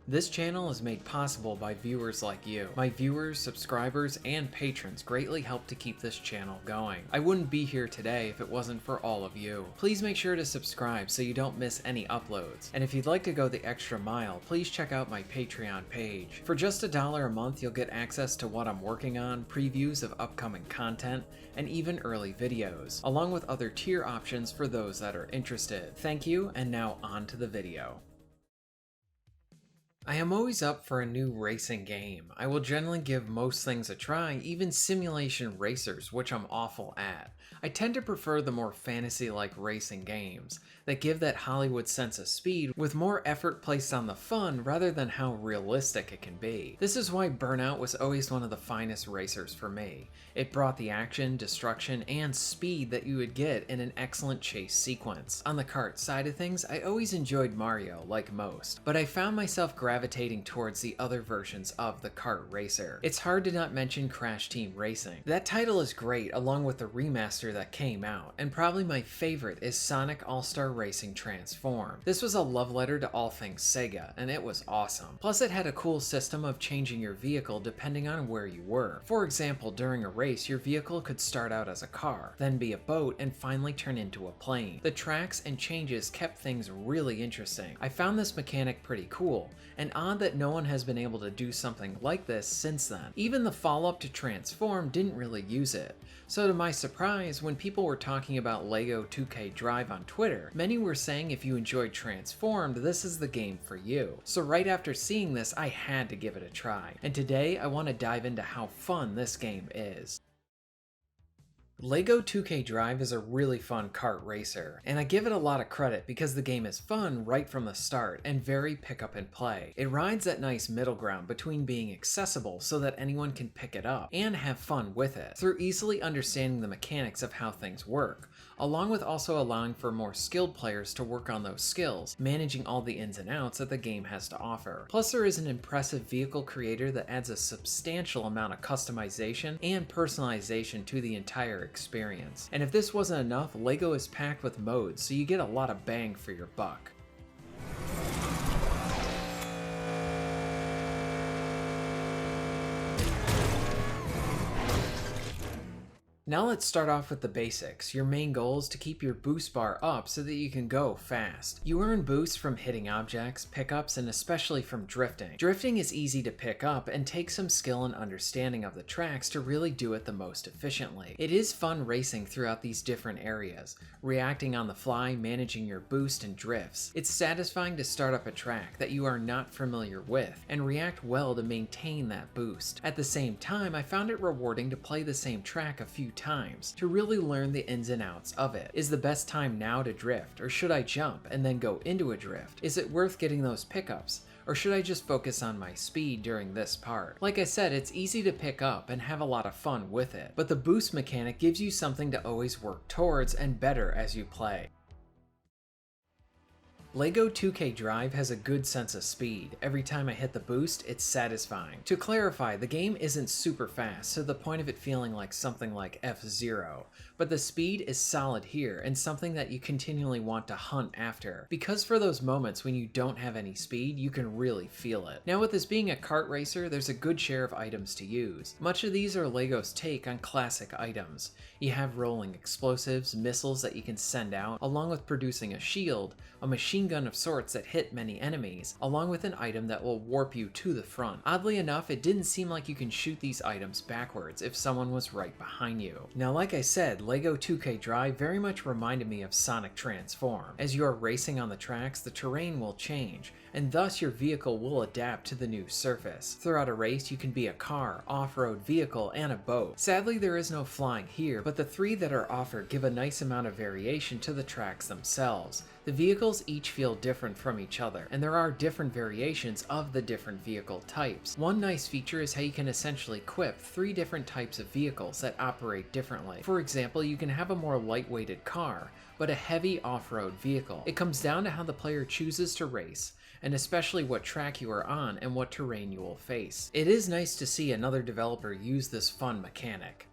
This channel is made possible by viewers like you. My viewers, subscribers, and patrons greatly help to keep this channel going. I wouldn't be here today if it wasn't for all of you. Please make sure to subscribe so you don't miss any uploads. And if you'd like to go the extra mile, please check out my Patreon page. For just $1 a month, you'll get access to what I'm working on, previews of upcoming content, and even early videos, along with other tier options for those that are interested. Thank you, and now on to the video. I am always up for a new racing game. I will generally give most things a try, even simulation racers, which I'm awful at. I tend to prefer the more fantasy-like racing games that give that Hollywood sense of speed with more effort placed on the fun rather than how realistic it can be. This is why Burnout was always one of the finest racers for me. It brought the action, destruction, and speed that you would get in an excellent chase sequence. On the kart side of things, I always enjoyed Mario, like most, but I found myself gravitating towards the other versions of the kart racer. It's hard to not mention Crash Team Racing. That title is great, along with the remaster that came out, and probably my favorite is Sonic All-Star Racing Transformed. This was a love letter to all things Sega, and it was awesome. Plus it had a cool system of changing your vehicle depending on where you were. For example, during a race, your vehicle could start out as a car, then be a boat, and finally turn into a plane. The tracks and changes kept things really interesting. I found this mechanic pretty cool, and odd that no one has been able to do something like this since then. Even the follow-up to Transform didn't really use it. So to my surprise, when people were talking about LEGO 2K Drive on Twitter, many were saying if you enjoyed Transformed, this is the game for you. So right after seeing this, I had to give it a try. And today, I want to dive into how fun this game is. LEGO 2K Drive is a really fun kart racer, and I give it a lot of credit because the game is fun right from the start and very pick up and play. It rides that nice middle ground between being accessible so that anyone can pick it up and have fun with it, through easily understanding the mechanics of how things work, along with also allowing for more skilled players to work on those skills, managing all the ins and outs that the game has to offer. Plus there is an impressive vehicle creator that adds a substantial amount of customization and personalization to the entire experience. And if this wasn't enough, LEGO is packed with modes, so you get a lot of bang for your buck. Now let's start off with the basics. Your main goal is to keep your boost bar up so that you can go fast. You earn boosts from hitting objects, pickups, and especially from drifting. Drifting is easy to pick up and takes some skill and understanding of the tracks to really do it the most efficiently. It is fun racing throughout these different areas, reacting on the fly, managing your boost and drifts. It's satisfying to start up a track that you are not familiar with and react well to maintain that boost. At the same time, I found it rewarding to play the same track a few times to really learn the ins and outs of it. Is the best time now to drift, or should I jump and then go into a drift? Is it worth getting those pickups, or should I just focus on my speed during this part? Like I said, it's easy to pick up and have a lot of fun with it, but the boost mechanic gives you something to always work towards and better as you play. LEGO 2K Drive has a good sense of speed. Every time I hit the boost, it's satisfying. To clarify, the game isn't super fast to the point of it feeling like something like F-Zero, but the speed is solid here and something that you continually want to hunt after, because for those moments when you don't have any speed, you can really feel it. Now with this being a kart racer, there's a good share of items to use. Much of these are LEGO's take on classic items. You have rolling explosives, missiles that you can send out, along with producing a shield, a machine gun of sorts that hit many enemies, along with an item that will warp you to the front. Oddly enough, it didn't seem like you can shoot these items backwards if someone was right behind you. Now like I said, LEGO 2K Drive very much reminded me of Sonic Transform. As you are racing on the tracks, the terrain will change, and thus your vehicle will adapt to the new surface. Throughout a race, you can be a car, off-road vehicle, and a boat. Sadly, there is no flying here, but the three that are offered give a nice amount of variation to the tracks themselves. The vehicles each feel different from each other, and there are different variations of the different vehicle types. One nice feature is how you can essentially equip 3 different types of vehicles that operate differently. For example, you can have a more lightweighted car, but a heavy off-road vehicle. It comes down to how the player chooses to race, and especially what track you are on and what terrain you will face. It is nice to see another developer use this fun mechanic.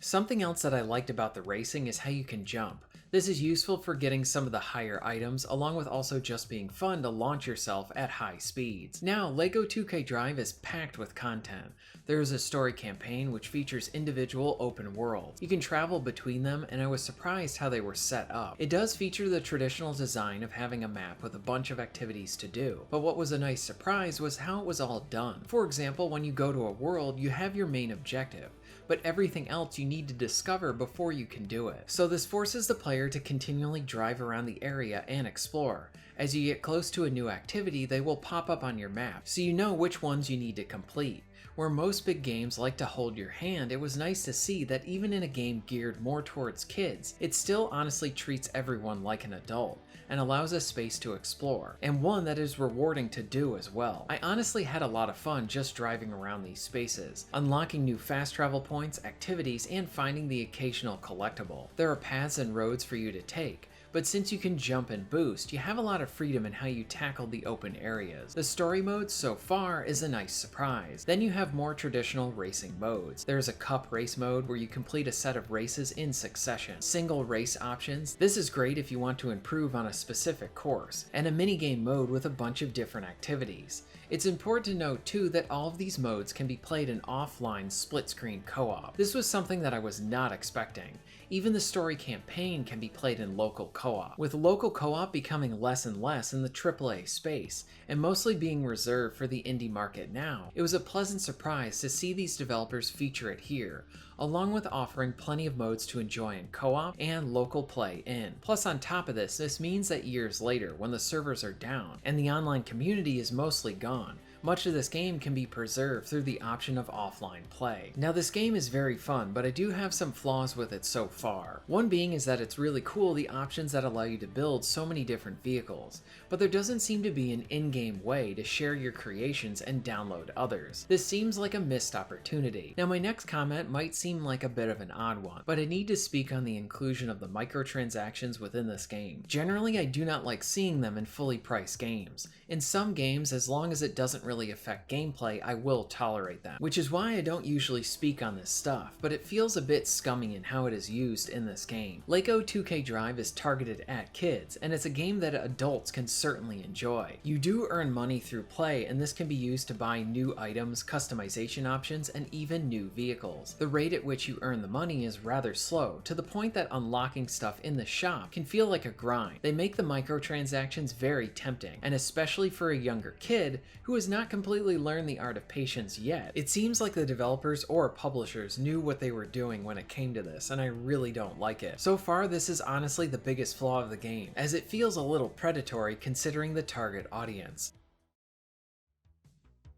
Something else that I liked about the racing is how you can jump. This is useful for getting some of the higher items, along with also just being fun to launch yourself at high speeds. Now, LEGO 2K Drive is packed with content. There is a story campaign which features individual open worlds. You can travel between them, and I was surprised how they were set up. It does feature the traditional design of having a map with a bunch of activities to do, but what was a nice surprise was how it was all done. For example, when you go to a world, you have your main objective, but everything else you need to discover before you can do it. So this forces the player to continually drive around the area and explore. As you get close to a new activity, they will pop up on your map, so you know which ones you need to complete. Where most big games like to hold your hand, it was nice to see that even in a game geared more towards kids, it still honestly treats everyone like an adult, and allows us space to explore, and one that is rewarding to do as well. I honestly had a lot of fun just driving around these spaces, unlocking new fast travel points, activities, and finding the occasional collectible. There are paths and roads for you to take, but since you can jump and boost, you have a lot of freedom in how you tackle the open areas. The story mode so far is a nice surprise. Then you have more traditional racing modes. There's a cup race mode where you complete a set of races in succession. Single race options. This is great if you want to improve on a specific course. And a minigame mode with a bunch of different activities. It's important to note too that all of these modes can be played in offline split-screen co-op. This was something that I was not expecting. Even the story campaign can be played in local co-op, with local co-op becoming less and less in the AAA space, and mostly being reserved for the indie market now. It was a pleasant surprise to see these developers feature it here, along with offering plenty of modes to enjoy in co-op and local play in. Plus on top of this means that years later, when the servers are down and the online community is mostly gone, much of this game can be preserved through the option of offline play. Now this game is very fun, but I do have some flaws with it so far. One being is that it's really cool the options that allow you to build so many different vehicles, but there doesn't seem to be an in-game way to share your creations and download others. This seems like a missed opportunity. Now my next comment might seem like a bit of an odd one, but I need to speak on the inclusion of the microtransactions within this game. Generally, I do not like seeing them in fully priced games. In some games, as long as it doesn't really affect gameplay, I will tolerate them, which is why I don't usually speak on this stuff, but it feels a bit scummy in how it is used in this game. LEGO 2K Drive is targeted at kids, and it's a game that adults can certainly enjoy. You do earn money through play, and this can be used to buy new items, customization options, and even new vehicles. The rate at which you earn the money is rather slow, to the point that unlocking stuff in the shop can feel like a grind. They make the microtransactions very tempting, and especially for a younger kid who has not completely learned the art of patience yet. It seems like the developers or publishers knew what they were doing when it came to this, and I really don't like it. So far, this is honestly the biggest flaw of the game, as it feels a little predatory considering the target audience.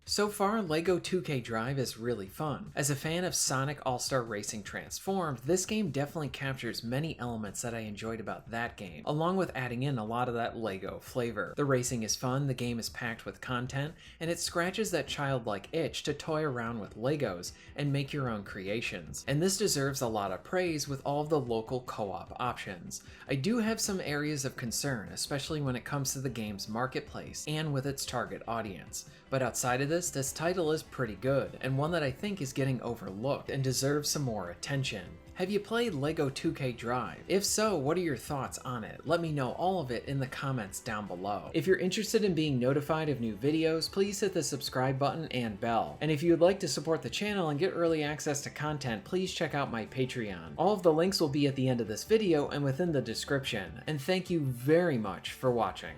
So far, LEGO 2K Drive is really fun. As a fan of Sonic All-Star Racing Transformed, this game definitely captures many elements that I enjoyed about that game, along with adding in a lot of that LEGO flavor. The racing is fun, the game is packed with content, and it scratches that childlike itch to toy around with Legos and make your own creations. And this deserves a lot of praise with all of the local co-op options. I do have some areas of concern, especially when it comes to the game's marketplace and with its target audience. But outside of this title is pretty good, and one that I think is getting overlooked and deserves some more attention. Have you played LEGO 2K Drive? If so, what are your thoughts on it? Let me know all of it in the comments down below. If you're interested in being notified of new videos, please hit the subscribe button and bell. And if you would like to support the channel and get early access to content, please check out my Patreon. All of the links will be at the end of this video and within the description. And thank you very much for watching.